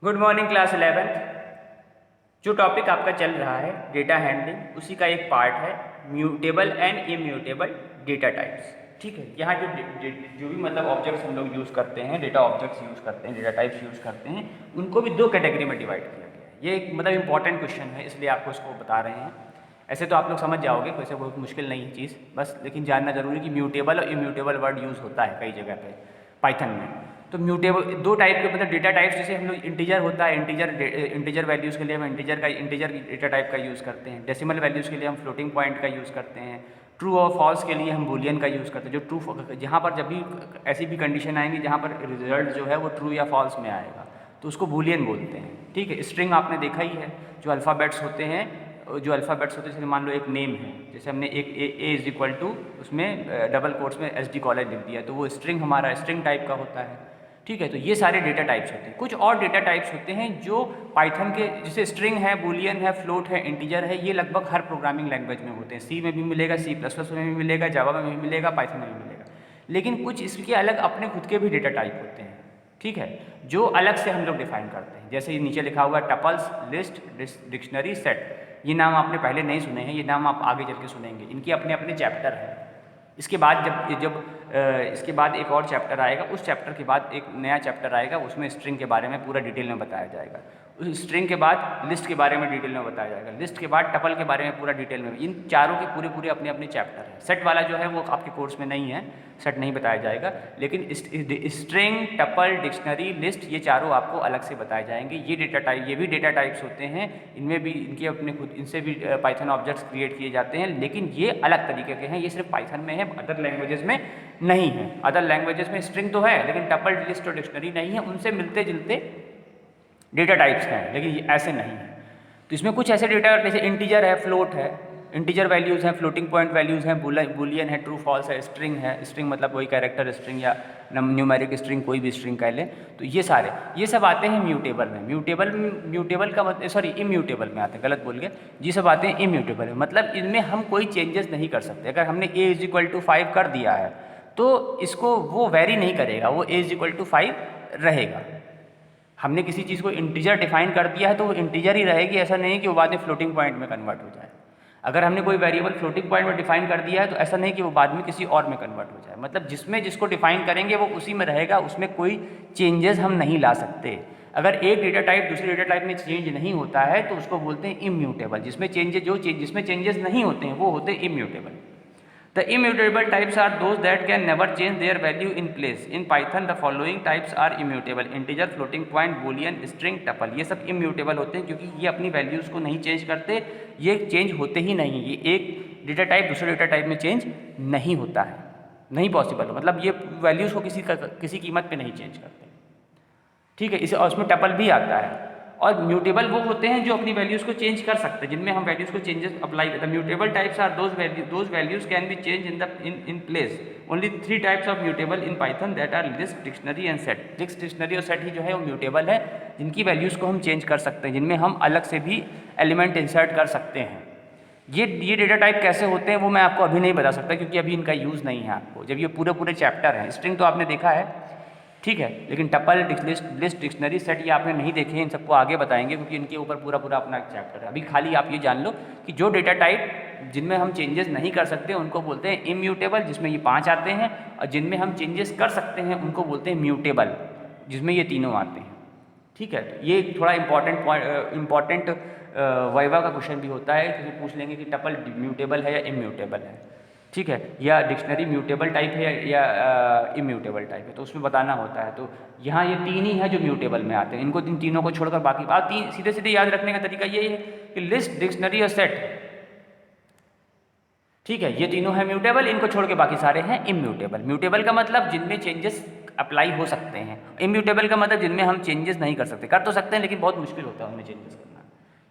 Good morning class 11th। जो topic आपका चल रहा है डेटा हैंडलिंग, उसी का एक पार्ट है mutable and immutable data types. ठीक है, यहाँ जो भी मतलब ऑब्जेक्ट्स हम लोग यूज़ करते हैं, डेटा ऑब्जेक्ट्स यूज़ करते हैं, डेटा टाइप्स यूज़ करते हैं, उनको भी दो कैटेगरी में डिवाइड किया गया है। ये एक मतलब इंपॉर्टेंट क्वेश्चन है, इसलिए आपको इसको बता रहे हैं। ऐसे तो आप लोग समझ जाओगे, वैसे बहुत मुश्किल नहीं है चीज़, बस लेकिन जानना जरूरी कि म्यूटेबल और इम्यूटेबल वर्ड यूज़ होता है कई जगह पे पाइथन में। तो म्यूटेबल दो टाइप के मतलब डेटा टाइप्स, जैसे हम लोग इंटीजर होता है, इंटीजर वैल्यूज़ के लिए हम इंटीजर डेटा टाइप का यूज़ करते हैं। डेसिमल वैल्यूज़ के लिए हम फ्लोटिंग पॉइंट का यूज़ करते हैं। ट्रू और फॉल्स के लिए हम बूलियन का यूज़ करते हैं। जो ट्रू, जहाँ पर जब भी ऐसी भी कंडीशन आएंगी जहाँ पर रिजल्ट जो है वो ट्रू या फॉल्स में आएगा तो उसको बूलियन बोलते हैं। ठीक है, स्ट्रिंग आपने देखा ही है, जो अल्फ़ाबेट्स होते हैं, जैसे मान लो एक नेम है, जैसे हमने एक ए इज इक्वल टू उसमें डबल कोट्स में SD कॉलेज लिख दिया, तो वो स्ट्रिंग हमारा स्ट्रिंग टाइप का होता है। ठीक है, तो ये सारे डेटा टाइप्स होते हैं। कुछ और डेटा टाइप्स होते हैं जो पाइथन के, जैसे स्ट्रिंग है, बूलियन है, फ्लोट है, इंटीजर है, ये लगभग हर प्रोग्रामिंग लैंग्वेज में होते हैं। सी में भी मिलेगा, C++ में भी मिलेगा, जावा में भी मिलेगा, पाइथन में भी मिलेगा। लेकिन कुछ इसके अलग अपने खुद के भी डेटा टाइप होते हैं। ठीक है, जो अलग से हम लोग डिफाइन करते हैं। जैसे ये नीचे लिखा हुआ टपल्स, लिस्ट, डिक्शनरी, सेट। ये नाम आपने पहले नहीं सुने हैं, ये नाम आप आगे चल के सुनेंगे। इनके अपने अपने चैप्टर हैं। इसके बाद इसके बाद एक और चैप्टर आएगा, उस चैप्टर के बाद एक नया चैप्टर आएगा, उसमें स्ट्रिंग के बारे में पूरा डिटेल में बताया जाएगा। उस स्ट्रिंग के बाद लिस्ट के बारे में डिटेल में बताया जाएगा। लिस्ट के बाद टपल के बारे में पूरा डिटेल में। इन चारों के पूरे पूरे अपने अपने चैप्टर हैं। सेट वाला जो है वो आपके कोर्स में नहीं है, सेट नहीं बताया जाएगा, लेकिन स्ट्रिंग, टपल, डिक्शनरी, लिस्ट, ये चारों आपको अलग से बताए जाएंगे। ये डेटा टाइप, ये भी डेटा टाइप्स होते हैं। इनमें भी इनके अपने खुद, इनसे भी पाइथन ऑब्जेक्ट्स क्रिएट किए जाते हैं, लेकिन ये अलग तरीके के हैं। ये सिर्फ पाइथन में है, अदर लैंग्वेजेस में नहीं है। अदर लैंग्वेजेस में स्ट्रिंग तो है, लेकिन टपल, लिस्ट और डिक्शनरी नहीं है। उनसे मिलते जुलते डेटा टाइप्स हैं, लेकिन ये ऐसे नहीं है। तो इसमें कुछ ऐसे डेटा, जैसे इंटीजर है, फ्लोट है, इंटीजर वैल्यूज़ हैं, फ्लोटिंग पॉइंट वैल्यूज़ हैं, बूलियन है, ट्रू फॉल्स है, स्ट्रिंग है। स्ट्रिंग मतलब वही कैरेक्टर स्ट्रिंग या न्यूमेरिक स्ट्रिंग, कोई भी स्ट्रिंग कह लें। तो ये सब आते हैं म्यूटेबल में। म्यूटेबल का मतलब, सॉरी, इम्यूटेबल में आते हैं, गलत बोल गए। ये सब आते हैं इम्यूटेबल में, मतलब इनमें हम कोई चेंजेस नहीं कर सकते। अगर हमने a = 5 कर दिया है तो इसको वो वेरी नहीं करेगा, वो a = 5 रहेगा। हमने किसी चीज़ को इंटीजर डिफाइन कर दिया है तो वो इंटीजर ही रहेगी, ऐसा नहीं कि वो बाद में फ्लोटिंग पॉइंट में कन्वर्ट हो जाए। अगर हमने कोई वेरिएबल फ्लोटिंग पॉइंट में डिफाइन कर दिया है तो ऐसा नहीं कि वो बाद में किसी और में कन्वर्ट हो जाए। मतलब जिसको डिफाइन करेंगे वो उसी में रहेगा, उसमें कोई चेंजेस हम नहीं ला सकते। अगर एक डेटा टाइप दूसरे डेटा टाइप में चेंज नहीं होता है तो उसको बोलते हैं इम्यूटेबल। जिसमें चेंजेस नहीं होते हैं वो होते हैं immutable. The immutable types are those that can never change their value in place. In Python, the following types are immutable: integer, floating point, boolean, string, tuple. ये सब immutable होते हैं क्योंकि ये अपनी वैल्यूज़ को नहीं चेंज करते, ये चेंज होते ही नहीं। ये एक डेटा टाइप दूसरे डेटा टाइप में चेंज नहीं होता है, नहीं पॉसिबल। मतलब ये वैल्यूज़ को किसी कीमत पे नहीं चेंज करते। ठीक है, इसे, और उसमें टपल भी आता है। और म्यूटेबल वो होते हैं जो अपनी वैल्यूज़ को चेंज कर सकते हैं, जिनमें हम वैल्यूज़ को चेंजेस अप्लाई करते हैं। Mutable types are those values can be change in place. Only 3 types of mutable in Python, that are list, dictionary and set. List, dictionary और सेट ही जो है वो म्यूटेबल है, जिनकी वैल्यूज़ को हम चेंज कर सकते हैं, जिनमें हम अलग से भी एलिमेंट इंसर्ट कर सकते हैं। ये डेटा टाइप कैसे होते हैं वो मैं आपको अभी नहीं बता सकता, क्योंकि अभी इनका यूज़ नहीं है आपको, जब ये पूरे चैप्टर हैं। स्ट्रिंग तो आपने देखा है, ठीक है, लेकिन टपल, लिस्ट, डिक्शनरी, सेट ये आपने नहीं देखे हैं। इन सबको आगे बताएंगे क्योंकि इनके ऊपर पूरा अपना चैप्टर है। अभी खाली आप ये जान लो कि जो डेटा टाइप जिनमें हम चेंजेस नहीं कर सकते उनको बोलते हैं इम्यूटेबल, जिसमें ये 5 आते हैं, और जिनमें हम चेंजेस कर सकते हैं उनको बोलते हैं म्यूटेबल, जिसमें ये तीनों आते हैं। ठीक है, ये थोड़ा इंपॉर्टेंट वाइवा का क्वेश्चन भी होता है, क्योंकि पूछ लेंगे कि टपल म्यूटेबल है या इम्यूटेबल है। ठीक है, या डिक्शनरी म्यूटेबल टाइप है या इम्यूटेबल टाइप है, तो उसमें बताना होता है। तो यहाँ ये 3 ही है जो म्यूटेबल में आते हैं। इनको इन तीनों को छोड़कर बाकी आप सीधे सीधे याद रखने का तरीका यही है कि लिस्ट, डिक्शनरी और सेट, ठीक है, ये तीनों है म्यूटेबल, इनको छोड़ के बाकी सारे हैं इम्यूटेबल। म्यूटेबल का मतलब जिनमें चेंजेस अप्लाई हो सकते हैं, इम्यूटेबल का मतलब जिनमें हम चेंजेस नहीं कर सकते। कर तो सकते हैं लेकिन बहुत मुश्किल होता है उनमें चेंजेस करना।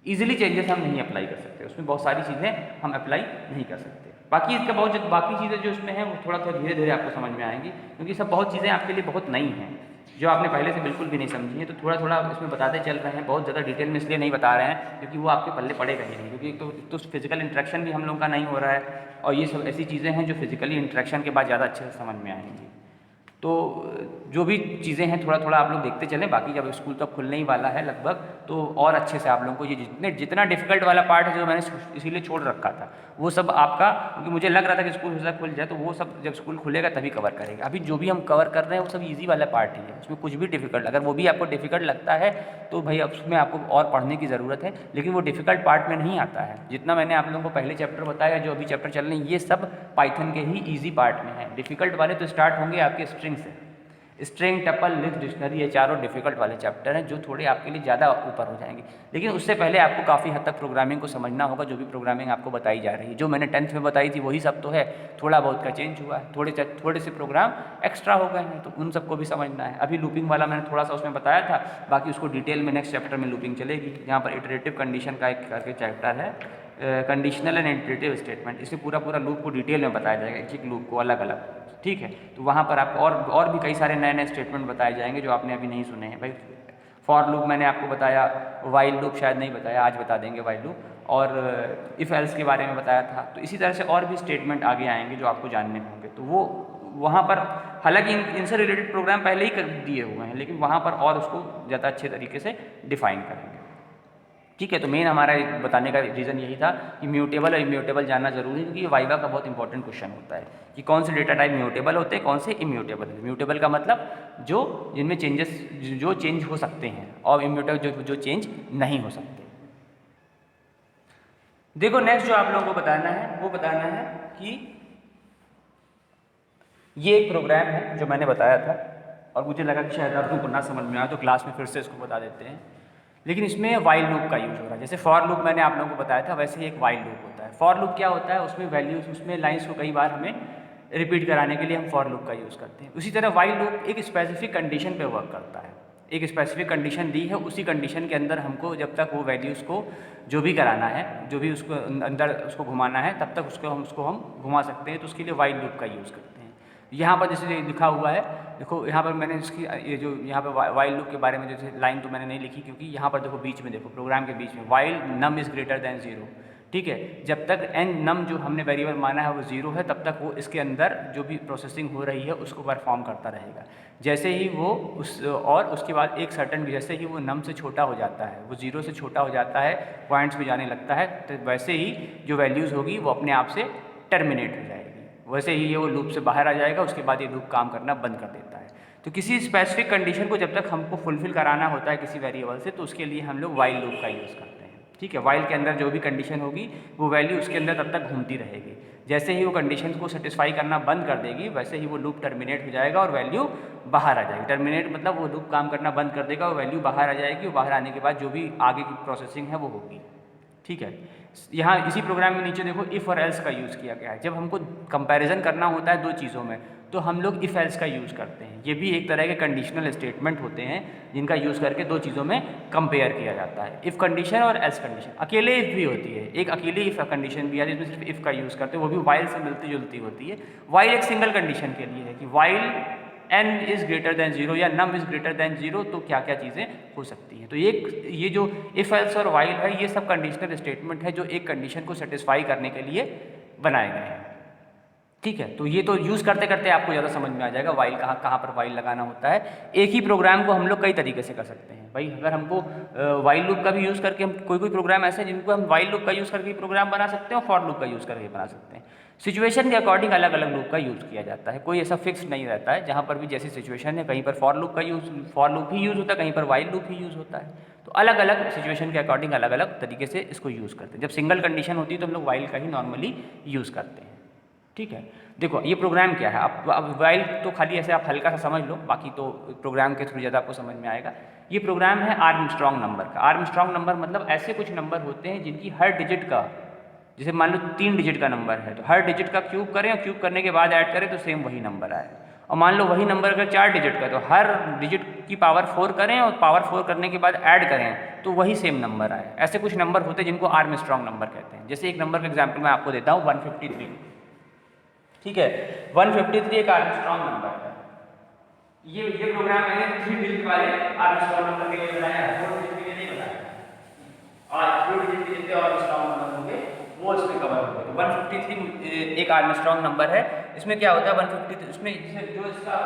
ईजिली चेंजेस हम नहीं अप्लाई कर सकते, उसमें बहुत सारी चीज़ें हम अप्लाई नहीं कर सकते। बाकी इसका बाकी चीज़ें जो इसमें हैं वो थोड़ा धीरे धीरे आपको समझ में आएंगी, क्योंकि सब बहुत चीज़ें आपके लिए बहुत नई हैं जो आपने पहले से बिल्कुल भी नहीं समझी है। तो थोड़ा इसमें बताते चल रहे हैं, बहुत ज़्यादा डिटेल में इसलिए नहीं बता रहे हैं क्योंकि वो आपके पल्ले पड़ेगा ही नहीं, क्योंकि एक तो फिजिकल इंटरेक्शन भी हम लोगों का नहीं हो रहा है, और ये सब ऐसी चीज़ें हैं जो फिजिकली इंटरेक्शन के बाद ज़्यादा अच्छे से समझ में आएंगी। तो जो भी चीज़ें हैं थोड़ा थोड़ा आप लोग देखते चलें, बाकी जब स्कूल तो खुलने ही वाला है लगभग, तो और अच्छे से आप लोगों को ये जितना डिफिकल्ट वाला पार्ट है जो मैंने इसीलिए छोड़ रखा था वो सब आपका, क्योंकि मुझे लग रहा था कि स्कूल खुल जाए तो वो सब जब स्कूल खुलेगा तभी कवर करेंगे। अभी जो भी हम कवर कर रहे हैं वो सब ईजी वाला पार्ट ही है, उसमें कुछ भी डिफिकल्ट, अगर वो भी आपको डिफिकल्ट लगता है तो भाई अब उसमें आपको और पढ़ने की ज़रूरत है, लेकिन वो डिफिकल्ट पार्ट में नहीं आता है। जितना मैंने आप लोगों को पहले चैप्टर बताया, जो अभी चैप्टर चल रहे हैं, ये सब पाइथन के ही ईजी पार्ट में है। डिफिकल्ट वाले तो स्टार्ट होंगे आपके स्ट्रिंग से, स्ट्रिंग, टपल, लिस्ट, डिक्शनरी, ये चारों डिफिकल्ट वाले चैप्टर हैं जो थोड़े आपके लिए ज़्यादा ऊपर हो जाएंगे। लेकिन उससे पहले आपको काफ़ी हद तक प्रोग्रामिंग को समझना होगा, जो भी प्रोग्रामिंग आपको बताई जा रही है। जो मैंने 10th में बताई थी वही सब तो है, थोड़ा बहुत का चेंज हुआ है, थोड़े से प्रोग्राम एक्स्ट्रा हो गए हैं, तो उन सबको भी समझना है। अभी लूपिंग वाला मैंने थोड़ा सा उसमें बताया था, बाकी उसको डिटेल में नेक्स्ट चैप्टर में लूपिंग चलेगी। यहाँ पर इटरेटिव कंडीशन का एक करके चैप्टर है, कंडीशनल एंड इटरेटिव स्टेटमेंट, इसमें पूरा लूप को डिटेल में बताया जाएगा, एक लूप को अलग अलग, ठीक है। तो वहाँ पर आपको और भी कई सारे नए नए स्टेटमेंट बताए जाएंगे जो आपने अभी नहीं सुने हैं भाई। फॉर लूप मैंने आपको बताया, वाइल लूप शायद नहीं बताया, आज बता देंगे वाइल लूप, और इफ़ एल्स के बारे में बताया था। तो इसी तरह से और भी स्टेटमेंट आगे आएंगे जो आपको जानने होंगे, तो वो वहाँ पर, हालांकि इनसे रिलेटेड प्रोग्राम पहले ही कर दिए हुए हैं, लेकिन वहाँ पर और उसको ज़्यादा अच्छे तरीके से डिफाइन करेंगे, ठीक है। तो मेन हमारा बताने का रीज़न यही था कि म्यूटेबल और इम्यूटेबल जानना जरूरी है, क्योंकि ये वाइवा का बहुत इंपॉर्टेंट क्वेश्चन होता है कि कौन से डेटा टाइप म्यूटेबल होते हैं, कौन से इम्यूटेबल है। म्यूटेबल का मतलब जो जिनमें चेंजेस जो चेंज हो सकते हैं, और इम्यूटेबल जो चेंज नहीं हो सकते। देखो नेक्स्ट जो आप लोगों को बताना है वो बताना है कि ये एक प्रोग्राम है जो मैंने बताया था, और मुझे लगा कि शायद आप लोगों को ना समझ में आया तो क्लास में फिर से इसको बता देते हैं। लेकिन इसमें वाइल लूप का यूज हो रहा है। जैसे फॉर लूप मैंने आप लोगों को बताया था, वैसे ही एक वाइल लूप होता है। फॉर लूप क्या होता है, उसमें वैल्यूज, उसमें लाइंस को कई बार हमें रिपीट कराने के लिए हम फॉर लूप का यूज़ करते हैं। उसी तरह वाइल लूप एक स्पेसिफिक कंडीशन पे वर्क करता है। एक स्पेसिफिक कंडीशन दी है, उसी कंडीशन के अंदर हमको जब तक वो वैल्यूज़ को जो भी कराना है, जो भी उसको अंदर उसको घुमाना है, तब तक उसको हम घुमा सकते हैं। तो उसके लिए वाइल लूप का यूज़ करते हैं। यहाँ पर जैसे लिखा हुआ है, देखो यहाँ पर मैंने इसकी ये जो यहाँ पर वाइल लूप के बारे में जैसे लाइन तो मैंने नहीं लिखी, क्योंकि यहाँ पर देखो बीच में, देखो प्रोग्राम के बीच में while num is greater than 0, ठीक है। जब तक एन नम जो हमने वेरिएबल माना है वो 0 है, तब तक वो इसके अंदर जो भी प्रोसेसिंग हो रही है उसको परफॉर्म करता रहेगा। जैसे ही वो उसके बाद एक सर्टन, जैसे ही वो नम से छोटा हो जाता है, वो 0 से छोटा हो जाता है, पॉइंट्स में जाने लगता है, तो वैसे ही जो वैल्यूज़ होगी वो अपने आप से टर्मिनेट हो जाएगी। वैसे ही ये वो लूप से बाहर आ जाएगा, उसके बाद ये लूप काम करना बंद कर देता है। तो किसी स्पेसिफिक कंडीशन को जब तक हमको फुलफिल कराना होता है किसी वेरिएबल से, तो उसके लिए हम लोग वाइल लूप का यूज़ करते हैं, ठीक है। वाइल के अंदर जो भी कंडीशन होगी वो वैल्यू उसके अंदर तब तक घूमती रहेगी। जैसे ही वो कंडीशन को सेटिस्फाई करना बंद कर देगी, वैसे ही वो लूप टर्मिनेट हो जाएगा और वैल्यू बाहर आ जाएगी। टर्मिनेट मतलब वो लूप काम करना बंद कर देगा और वैल्यू बाहर आ जाएगी, और बाहर आने के बाद जो भी आगे की प्रोसेसिंग है वो होगी, ठीक है। यहाँ इसी प्रोग्राम में नीचे देखो इफ़ और एल्स का यूज़ किया गया है। जब हमको कंपैरिजन करना होता है दो चीज़ों में, तो हम लोग इफ़ एल्स का यूज़ करते हैं। ये भी एक तरह के कंडीशनल स्टेटमेंट होते हैं जिनका यूज़ करके दो चीज़ों में कंपेयर किया जाता है, इफ़ कंडीशन और एल्स कंडीशन। अकेले इफ़ भी होती है, एक अकेली इफ़ कंडीशन भी है जिसमें सिर्फ इफ़ का यूज़ करते हैं, वो भी वाइल से मिलती जुलती होती है। वाइल एक सिंगल कंडीशन के लिए है कि while n is greater than 0 या नम इज़ ग्रेटर दैन 0, तो क्या क्या चीज़ें हो सकती हैं। तो ये जो इफ़ एल्स और वाइल है, ये सब कंडीशनल स्टेटमेंट है जो एक कंडीशन को सेटिस्फाई करने के लिए बनाए गए हैं, ठीक है। तो ये तो यूज़ करते करते आपको ज़्यादा समझ में आ जाएगा वाइल कहाँ पर वाइल लगाना होता है। एक ही प्रोग्राम को हम लोग कई तरीके से कर सकते हैं भाई। अगर हमको वाइल लूप का भी यूज़ करके, हम कोई प्रोग्राम ऐसे हैं जिनको हम वाइल लूप का यूज़ करके प्रोग्राम बना सकते हैं और फॉर लूप का यूज़ करके बना सकते हैं। सिचुएशन के अकॉर्डिंग अलग अलग लूप का यूज़ किया जाता है, कोई ऐसा फिक्स नहीं रहता है। जहाँ पर भी जैसी सिचुएशन है, कहीं पर फॉर लूप ही यूज़ होता है, कहीं पर वाइल लूप ही यूज़ होता है। तो अलग अलग सिचुएशन के अकॉर्डिंग अलग अलग तरीके से इसको यूज़ करते हैं। जब सिंगल कंडीशन होती है तो हम लोग वाइल का ही नॉर्मली यूज़ करते हैं, ठीक है। देखो ये प्रोग्राम क्या है, अब वाइल तो खाली ऐसे आप हल्का सा समझ लो, बाकी तो प्रोग्राम के थ्रू ज़्यादा आपको समझ में आएगा। ये प्रोग्राम है आर्मस्ट्रॉन्ग नंबर का। आर्मस्ट्रॉन्ग नंबर मतलब ऐसे कुछ नंबर होते हैं जिनकी हर डिजिट का, जैसे मान लो 3 डिजिट का नंबर है, तो हर डिजिट का क्यूब करें और क्यूब करने के बाद ऐड करें तो सेम वही नंबर आए। और मान लो वही नंबर अगर 4 डिजिट का, तो हर डिजिट की पावर 4 करें और पावर 4 करने के बाद ऐड करें तो वही सेम नंबर आए। ऐसे कुछ नंबर होते हैं जिनको आर्मस्ट्रॉन्ग नंबर कहते हैं। जैसे एक नंबर का एग्जाम्पल मैं आपको देता हूँ, 153, ठीक है। 153 एक आर्मस्ट्रॉन्ग नंबर है। ये प्रोग्राम मैंने 3 डिजिट वाले आर्मस्ट्रॉन्ग नंबर के लिए बनाया है, 4 डिजिट के लिए नहीं बनाया। और 2 डिजिट के जितने आर्मस्ट्रॉन्ग नंबर होंगे वो इसमें कवर होंगे। तो 153 एक आर्मस्ट्रॉन्ग नंबर है इसमें क्या होता है 153, इसमें जो इसका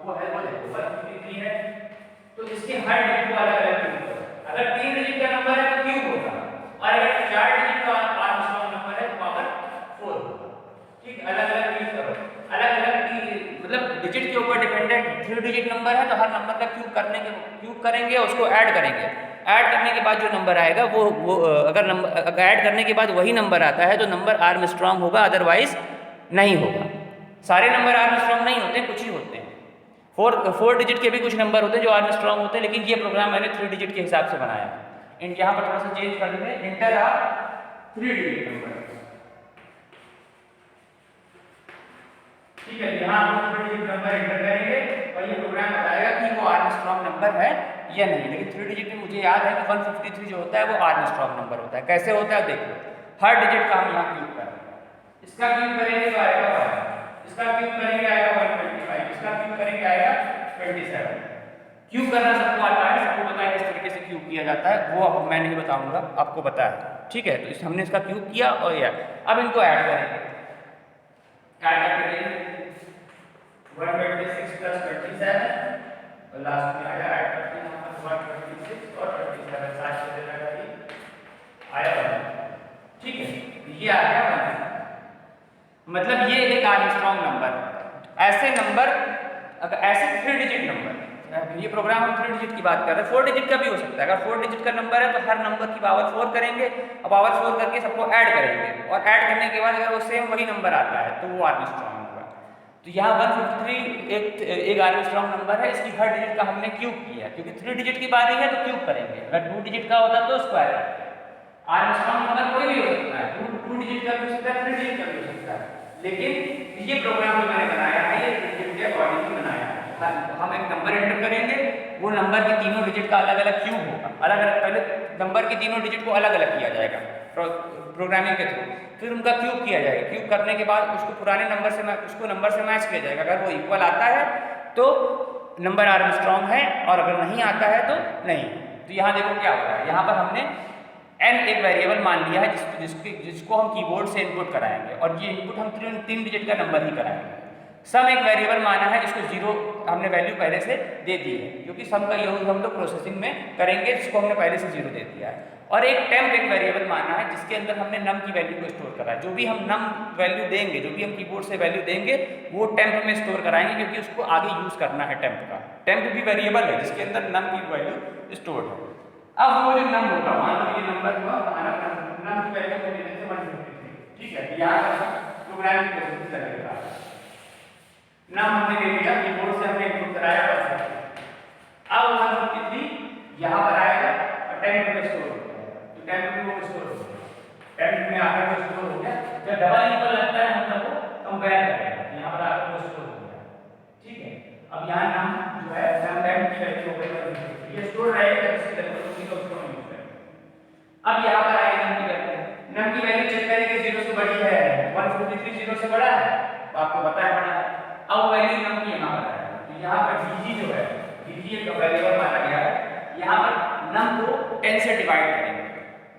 वो है 153 है, तो इसके हर डिजिट को अलग अलग क्यूब करो। अगर 3 डिजिट का नंबर है तो क्यूब होगा, और अगर 4 डिजिट का आर्मस्ट्रांग नंबर है तो पावर 4 होगा। ठीक, अलग अलग क्यूब करो, अलग अलग मतलब डिजिट के ऊपर डिपेंडेंट। 3 डिजिट नंबर है तो हर नंबर का क्यूब करेंगे, उसको ऐड करेंगे। ऐड करने के बाद जो नंबर आएगा वो अगर ऐड करने के बाद वही नंबर आता है तो नंबर आर्मस्ट्रांग होगा, अदरवाइज नहीं होगा। सारे नंबर आर्मस्ट्रांग नहीं होते, कुछ ही होते हैं। 4 डिजिट के भी कुछ नंबर होते हैं जो आर्मस्ट्रांग होते हैं, लेकिन ये प्रोग्राम मैंने 3 डिजिट के हिसाब से बनाया है। यहाँ पर थोड़ा सा चेंज कर देंगे, इंटर आ 3 डिजिट नंबर। ठीक है, यहाँ हम 3 डिजिट नंबर इंटर करेंगे और ये प्रोग्राम बताएगा कि वो आर्मस्ट्रांग नंबर है या नहीं। लेकिन 3 डिजिट में मुझे याद है कि 153 जो होता है वो आर्मस्ट्रांग नंबर होता है। कैसे होता है देखो, हर डिजिट का हम यहाँ क्यूब करेंगे, इसका क्यूब करेंगे तो आएगा 1, इसका क्यूब करेंगे आएगा 125, इसका क्यूब करेंगे आएगा 27। क्यूब करना सबको आता है, सबको पता है किस तरीके से क्यूब किया जाता है, वो अब मैं नहीं बताऊंगा, आपको पता है। ठीक है, तो हमने इसका क्यूब किया और यार अब इनको ऐड करेंगे। ऐड करके 126 प्लस 27 और लास्ट में आया ऐड करते हैं यहाँ पर 126 और 27 साथ से देना आया 1। ठीक है, ये आ गया 1। मतलब ये एक आर्मस्ट्रांग नंबर है। ऐसे नंबर, अगर ऐसे 3 डिजिट नंबर, ये प्रोग्राम हम 3 डिजिट की बात कर रहे हैं, 4 डिजिट का भी हो सकता है। अगर 4 डिजिट का नंबर है तो हर नंबर की पावर 4 करेंगे और पावर 4 करके सबको ऐड करेंगे, और ऐड करने के बाद अगर वो सेम वही नंबर आता है तो वो आर्मस्ट्रांग होगा। तो यहाँ 153 एक आर्मस्ट्रांग नंबर है, इसकी हर डिजिट का हमने क्यूब किया, क्योंकि 3 डिजिट की बात है तो क्यूब करेंगे। अगर 2 डिजिट का होता तो स्क्वायर करते। आर्मस्ट्रांग नंबर कोई भी हो सकता है, 2 डिजिट का भी हो सकता है, 3 डिजिट का भी हो सकता है, लेकिन ये प्रोग्राम जो मैंने बनाया है ये डिजिट के अकॉर्डिंग बनाया है। हम एक नंबर एंटर करेंगे, वो नंबर के तीनों डिजिट का अलग अलग क्यूब होगा, अलग अलग, पहले नंबर के तीनों डिजिट को अलग अलग किया जाएगा प्रोग्रामिंग के थ्रू, फिर उनका क्यूब किया जाएगा। क्यूब करने के बाद उसको पुराने नंबर से मैच किया जाएगा। अगर वो इक्वल आता है तो नंबर आर्मस्ट्रांग है, और अगर नहीं आता है तो नहीं। तो यहाँ देखो क्या होता है, यहाँ पर हमने n एक वेरिएबल मान लिया है जिसको हम कीबोर्ड से इनपुट कराएंगे, और ये इनपुट हम 3 डिजिट का नंबर ही कराएंगे। सम एक वेरिएबल माना है जिसको 0 हमने वैल्यू पहले से दे दी है, क्योंकि सम का यूज हम लोग प्रोसेसिंग में करेंगे, जिसको हमने पहले से 0 दे दिया है। और एक टेम्प एक वेरिएबल माना है जिसके अंदर हमने नम की वैल्यू को स्टोर करा है। जो भी हम नम वैल्यू देंगे, जो भी हम कीबोर्ड से वैल्यू देंगे, वो टेम्प में स्टोर कराएंगे, क्योंकि उसको आगे यूज करना है टेम्प का। टेम्प भी वेरिएबल है जिसके अंदर नम की वैल्यू स्टोर है। अब वो जो नम होगा, मान लो ये नंबर हुआ हमारा, नम की वैल्यू को देने से 153। ठीक है, यहाँ प्रोग्रामिंग प्रोसेस करेगा। नम हमने ले लिया, कीबोर्ड से हमने इनपुट कराया बस। अब 153 यहाँ पर आएगा और टेम्प में स्टोर हो जाएगा। तो टेम्प में वो स्टोर हो गया, टेम्प में आकर वो स्टोर हो गया। जब डबल इक्वल लगता है मतलब वो कंपेयर करेगा, यहाँ पर आकर वो स्टोर हो गया। ठीक है, अब यहाँ नम जो है नम टेम्प की वैल्यू हो गई, ये स्टोर रहेगा, इसकी वैल्यू उसको हम यूज करेंगे। अब यहाँ पर आएगी नम की वैल्यू चेक करेंगे, 0 से बड़ी है, 153 0 से बड़ा है, तो आपको पता है बड़ा है। अब वैल्यू नम की यहाँ पर आएगा, तो यहाँ पर dg जो है, dg एक वेरिएबल माना गया है, यहाँ पर नम को 10 से डिवाइड करेंगे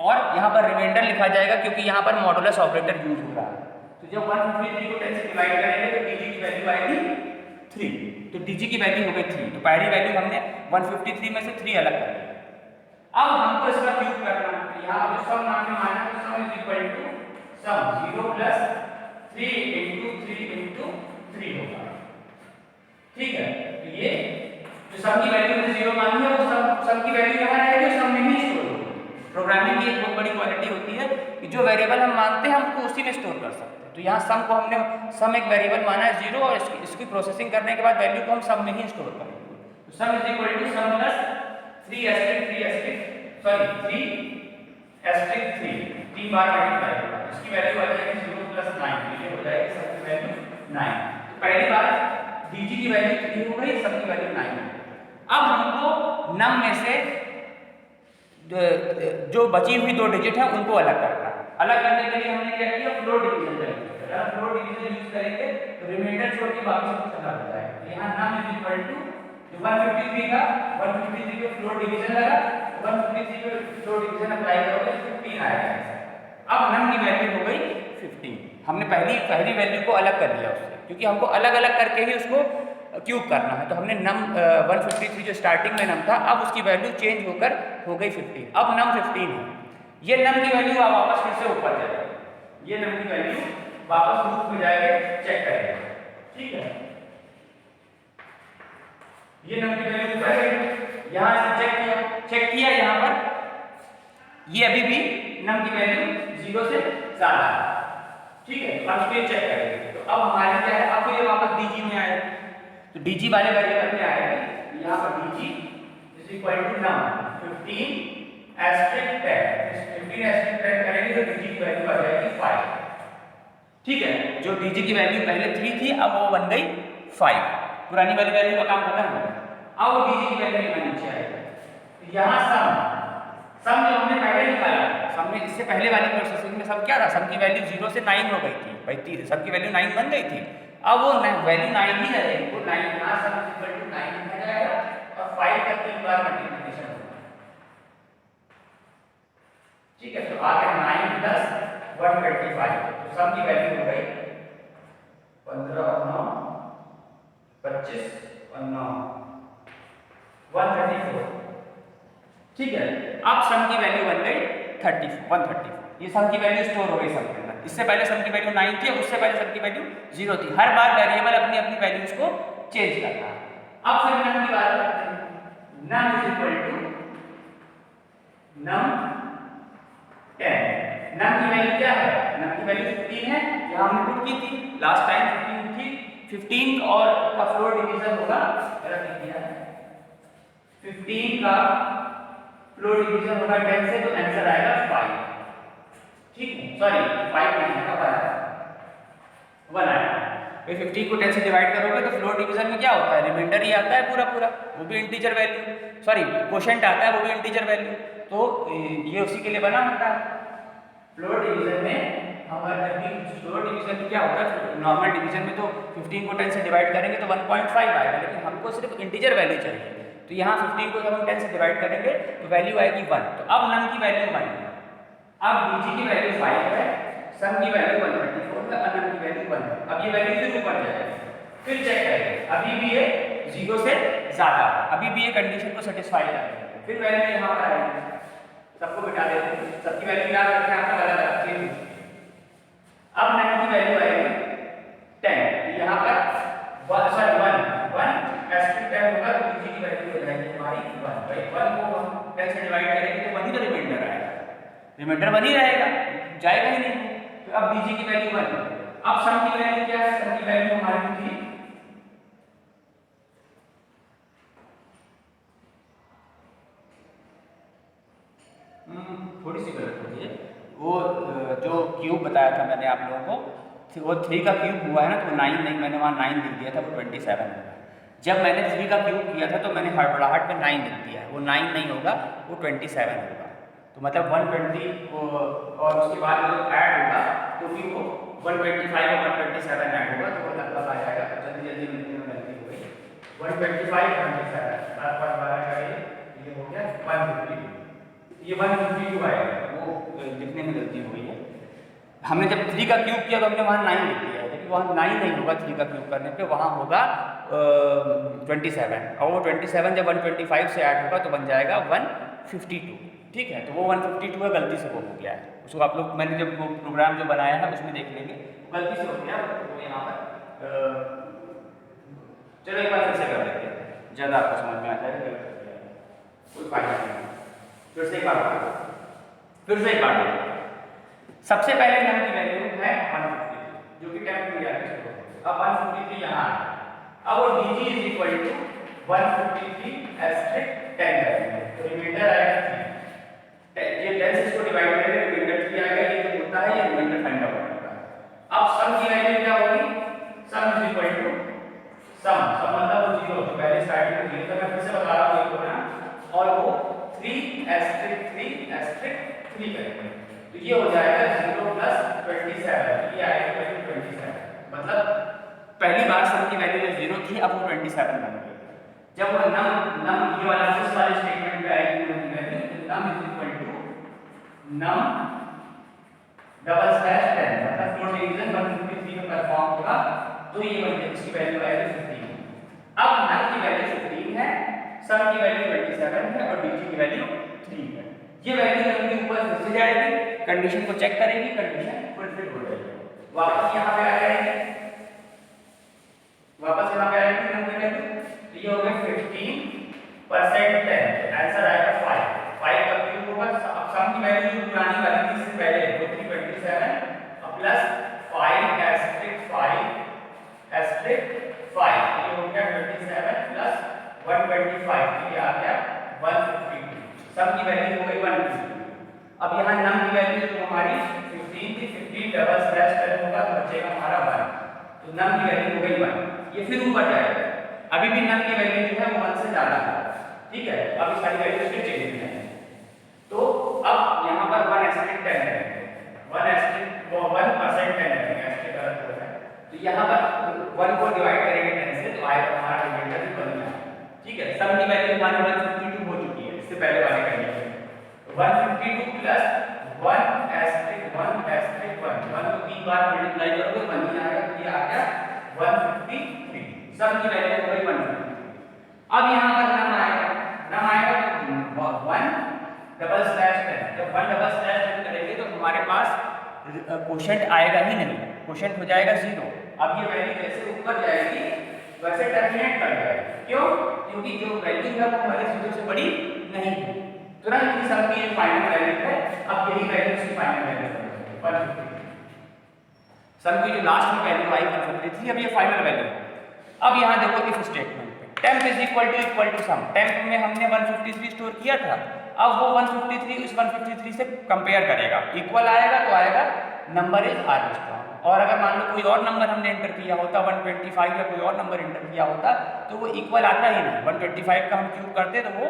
और यहाँ पर रिमाइंडर लिखा जाएगा, क्योंकि यहाँ पर मॉडुलस ऑपरेटर यूज हो रहा है। तो जब 153 को 10 से डिवाइड करेंगे तो dg की वैल्यू आएगी 3, तो dg की वैल्यू हो गई 3। तो पहली वैल्यू हमने 153 में से 3 अलग कर दिया। अब हमको इसका क्यूब करना है, तो यहाँ पर सम हमने माना है, sum is equal to sum 0 plus 3 into 3 into 3 होगा। ठीक है, तो ये जो सम की वैल्यू में 0 मानी है, वो सम की वैल्यू यहाँ रहेगी, सम में ही स्टोर होगी। प्रोग्रामिंग की एक बहुत बड़ी क्वालिटी होती है कि जो वेरिएबल हम मानते हैं हमको उसी में स्टोर कर सकते हैं। तो यहाँ सम को हमने सम एक वेरिएबल माना है 0, और इसकी प्रोसेसिंग करने के बाद वैल्यू को हम सम में ही स्टोर करेंगे। तो sum is equal to sum plus 3 बार मल्टीप्लाई होगा, इसकी वैल्यू आ जाएगी 0 प्लस 9, ये हो जाएगी सम की वैल्यू 9। तो पहली बार dg की वैल्यू 3 हो गई, सम की वैल्यू 9 है। अब हमको नम में से जो बची हुई 2 डिजिट है उनको अलग करना है। अलग करने के लिए हमने क्या किया, फ्लोर डिवीजन करेंगे। अगर फ्लोर डिवीजन यूज करेंगे तो रिमाइंडर छोड़ के बाकी सब कुछ अलग हो जाएगा। यहाँ नम इज इक्वल टू 153 का 153 पे फ्लोर डिवीजन लगा, 153 पे फ्लोर डिवीजन अप्लाई करोगे 15 आएगा। अब नम की वैल्यू हो गई 15। हमने पहली वैल्यू को अलग कर लिया उससे, क्योंकि हमको अलग अलग करके ही उसको क्यूब करना है। तो हमने नम 153 जो स्टार्टिंग में नम था, अब उसकी वैल्यू चेंज होकर हो गई 15। अब नम 15 है, ये नम की वैल्यू आप वापस फिर से ऊपर जाएगी, ये नम की वैल्यू वापस लूप में जाएंगे, चेक करेंगे, ठीक है। ये नम की वैल्यू ऊपर गई, यहाँ से चेक किया यहाँ पर ये अभी भी नम की वैल्यू 0 से ज्यादा है, ठीक है। अब फिर चेक करेंगे, तो अब हमारे क्या है, अब ये वापस डीजी में आएगा, तो डीजी वाले वेरिएबल में आएगा, यहाँ पर dg is equal to num 15 asterisk 10, 15 asterisk 10 करेंगे तो डीजी की वैल्यू आ जाएगी 5, ठीक है। जो डीजी की वैल्यू पहले 3 थी, अब वो बन गई 5, पुरानी वाली वैल्यू का काम खत्म हो गया। अब वो डीजी की वैल्यू यहाँ नीचे आएगी, तो यहाँ सम जो हमने पहले निकाला, सम में इससे पहले वाली प्रोसेसिंग में सम क्या था, सम की वैल्यू 0 से 9 हो गई थी भाई, सम की वैल्यू 9 बन गई थी। अब वो वैल्यू 9 ही रहेगी, वो 9 यहाँ सम इक्वल टू 9 लिखा जाएगा और 5 का 3 बार मल्टीप्लिकेशन होगा, ठीक है। तो आ गया 9 + 125, तो सम की वैल्यू हो गई 15 और 9 25 और 9 134, ठीक है। अब सम की वैल्यू बन गई 134, ये सम की वैल्यू स्टोर हो गई सम के अंदर। इससे पहले सम की वैल्यू 9 थी, उससे पहले सम की वैल्यू 0 थी। हर बार वेरिएबल अपनी अपनी वैल्यूज को चेंज करता है। अब फिर नम की बात करते हैं, नम इज इक्वल टू नम 10। नम की वैल्यू क्या है, नम की वैल्यू 15 है, यहाँ हमने पुट की थी लास्ट टाइम 15 थी, 15 और का फ्लोर डिवीजन होगा, गलत लिख दिया है, 15 का फ्लोर डिवीजन होगा 10 से, तो आंसर आएगा 5, ठीक है। सॉरी 5 नहीं आएगा, 1 आएगा। 15 को 10 से डिवाइड करोगे तो फ्लोर डिवीजन में क्या होता है, रिमाइंडर ही आता है पूरा पूरा, वो भी इंटीजर वैल्यू, सॉरी क्वोशेंट आता है, वो भी इंटीजर वैल्यू, तो ये उसी के लिए बना होता है। फ्लोर डिवीजन में हमारा फ्लोर डिवीजन में क्या होता है, नॉर्मल डिवीजन में तो 15 को 10 से डिवाइड करेंगे तो 1.5 आएगा, लेकिन हमको सिर्फ इंटीजर वैल्यू चाहिए, तो यहाँ 15 को जब हम 10 से डिवाइड करेंगे तो वैल्यू आएगी 1। तो अब नम की वैल्यू 1 है, अब डीजी की वैल्यू 5 है, सम की वैल्यू 134 है, अनम की वैल्यू 1 है। अब ये वैल्यू फिर ऊपर जाएगी, फिर चेक करेंगे, अभी भी ये 0 से ज्यादा, अभी भी ये कंडीशन को सेटिस्फाई करेगा, फिर वैल्यू यहाँ पर आएगी, सबको बिठा देते हैं, सबकी वैल्यू याद रखें, आपका गलत रखिए। अब नम की वैल्यू आएगी 10, यहाँ पर 1 एस्ट्रिक 10 होगा, तो डीजी की वैल्यू हो जाएगी हमारी 1 भाई, 1 को हम 10 से डिवाइड करेंगे तो वही तो रिमाइंडर आएगा, रिमाइंडर बनी रहेगा, जाएगा ही नहीं। तो अब डीजी की वैल्यू 1, अब सम की वैल्यू क्या है, सम की वैल्यू हमारी थी थोड़ी सी गलत हो गई है, वो जो क्यूब बताया था मैंने आप लोगों को, वो 3 का क्यूब हुआ है ना, तो 9 नहीं, मैंने वहाँ 9 लिख दिया था, वो 27 होगा। जब मैंने 3 का क्यूब किया था तो मैंने हड़बड़ाहट में 9 लिख दिया है, वो 9 नहीं होगा, वो 27 होगा। तो मतलब 120 और उसके बाद जब ऐड होगा तो फिर वो 125 और 127 ऐड होगा, तो वो लगभग आ जाएगा, जल्दी जल्दी लिखने में गलती हो गई, 125 127 आसपास वाला का ये हो गया 152, ये 152 आएगा, वो लिखने में गलती हो गई है। हमने जब 3 का क्यूब किया तो हमने वहाँ 9 लिख दिया है, लेकिन वहाँ 9 नहीं होगा 3 का क्यूब करने पे, वहाँ होगा 27, और वो 27 जब 125 से ऐड होगा तो बन जाएगा 152, ठीक है। तो वो 152 है, गलती से वो हो गया है, उसको आप लोग मैंने जब वो प्रोग्राम जो बनाया है उसमें देख लेंगे, गलती से हो गया वो यहाँ पर। चलो एक बार फिर से कर लेते हैं, ज़्यादा आपको समझ में आ जाएगा, कोई फायदा नहीं। फिर से एक बार सबसे पहले नम की वैल्यू है 153, जो कि 10 में याद रखो, अब 153 यहाँ है, अब वो dg is equal to 153 asterisk 10 करेंगे, तो रिमाइंडर आएगा 3, ये 10 से इसको डिवाइड करेंगे, रिमाइंडर 3 आएगा, ये जो होता है ये रिमाइंडर फाइंड आउट करता है। अब सम की वैल्यू क्या होगी, सम इज इक्वल टू सम मतलब वो 0, तो पहले स्टार्टिंग में 0 था, मैं फिर से बता रहा हूँ ये होना, और वो 3 एस्ट्रिक 3 करेंगे, तो ये हो जाएगा 0 + 27, ये आएगा 27, मतलब पहली बार सम की वैल्यू जो 0 थी अब वो 27 बन गई। जब वो नम ये वाला इस वाले स्टेटमेंट पे आएगी वैल्यू, तो num is equal to num double slash 10, मतलब 4 डिवीजन 153 में परफॉर्म होगा तो ये बन जाएगी, इसकी वैल्यू आएगी 15। अब नम की वैल्यू 15 है, सम की वैल्यू 27 है और dg की वैल्यू 3 है। ये वैल्यू नम के ऊपर फिर से जाएगी, कंडीशन को चेक करेगी, कंडीशन फुलफिल हो जाएगी, वापस यहाँ पे आ जाएगी, वापस यहाँ पे आएगी नम की वैल्यू, तो ये हो गया 15% 10, आंसर आएगा 5। 5 का क्यूब होगा, अब सम की वैल्यू जो पुरानी वाली थी इससे पहले वो थी 27 प्लस 5 एस्ट्रिक 5, ये हो गया 27 प्लस 125, ये आ गया 152। सम की वैल्यू हो गई 152। अब यहाँ नम की वैल्यू जो हमारी 15 थी, 15 डबल स्लैश करें होगा तो बचेगा हमारा 1, तो नम की वैल्यू हो गई 1। ये फिर ऊपर जाएगा, अभी भी नम की वैल्यू जो है वो 1 से ज्यादा है, ठीक है, अब इस सारी वैल्यू इसके चेंज नहीं है। तो अब यहाँ पर 1 एस्ट्रिक 10 है, 1% 10 है, एस्ट्रिक गलत हो रहा है, तो यहाँ पर 1 को डिवाइड करेंगे 10 से तो आएगा हमारा रिमाइंडर भी बन गया, ठीक है। सम की वैल्यू हमारी 152 हो चुकी है इससे पहले वाले कंडीशन में, 152 प्लस 1 एस्ट्रिक 1 को 3 बार मल्टीप्लाई करोगे 1 ही आएगा, तो ये आ गया 153। सम की वैल्यू हो गई 153। अब यहाँ पर नम आएगा तो 1 डबल स्लैश 10, जब 1 डबल स्लैश 10 करेंगे तो हमारे पास क्वोशंट आएगा ही नहीं, क्वोशंट हो जाएगा 0। अब ये वैल्यू जैसे ऊपर जाएगी वैसे टर्मिनेट कर जाएगी, क्यों? क्योंकि जो वैल्यू है वो हमारे 0 से बड़ी नहीं है, तुरंत ही सम की ये फाइनल वैल्यू है। अब यही वैल्यू इसकी फाइनल वैल्यू है 153, सम की जो लास्ट में वैल्यू आई 153 थी, अब ये फाइनल वैल्यू है। अब यहाँ देखो इफ स्टेटमेंट पे temp is equal to sum, temp में हमने 153 स्टोर किया था, अब वो 153 इस 153 से कंपेयर करेगा, इक्वल आएगा तो आएगा नंबर इज आर्मस्ट्रांग, और अगर मान लो कोई और नंबर हमने एंटर किया होता 125 या कोई और नंबर एंटर किया होता तो वो इक्वल आता ही नहीं। 125 का हम क्यूब करते तो वो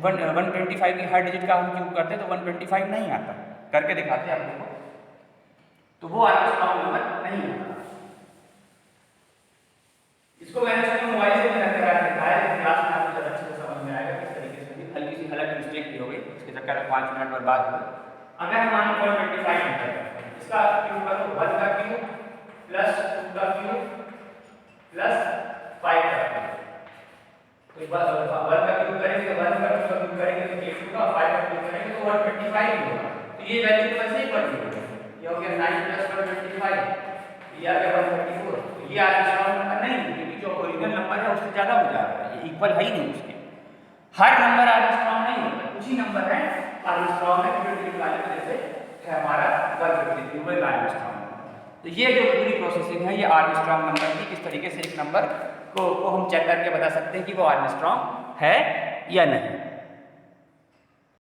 125 की हर डिजिट का हम क्यूब करते तो 125 नहीं आता, करके दिखाते हैं आप लोगों को, तो वो आर्मस्ट्रांग नंबर नहीं आता। इसको मैंने अपने मोबाइल से भी रख कर दिखाया है, क्लास में आपको ज़्यादा अच्छे से समझ में आएगा किस तरीके से, हल्की सी हालांकि मिस्टेक भी हो गई, इसके चक्कर में 5 मिनट बर्बाद हुए। अगर हम मान लो 125 एंटर करते हैं, इसका क्यूब करो 1 का क्यूब प्लस 2 का क्यूब प्लस 5 का क्यूब, तो 1 का क्यूब करेंगे तो 1 का क्यूब करेंगे तो 8 होगा, 5 का क्यूब करेंगे तो 125 होगा, तो ये वैल्यू तो वैसे ही बढ़ जाएगी, ये हो गया 9 प्लस 125, ये आ गया 134, तो ये आर्मस्ट्रांग नंबर नहीं, क्योंकि जो ओरिजिनल नंबर है उससे ज़्यादा हो जा रहा है, ये इक्वल है ही नहीं उसके। हर नंबर आर्मस्ट्रांग नहीं होता, कुछ ही नंबर है आर्मस्ट्रांग है, क्योंकि वाले वजह से है हमारा 153 आर्मस्ट्रांग। तो ये जो पूरी प्रोसेसिंग है ये आर्मस्ट्रांग नंबर की, किस तरीके से इस नंबर को हम चेक करके बता सकते हैं कि वो आर्मस्ट्रांग है या नहीं।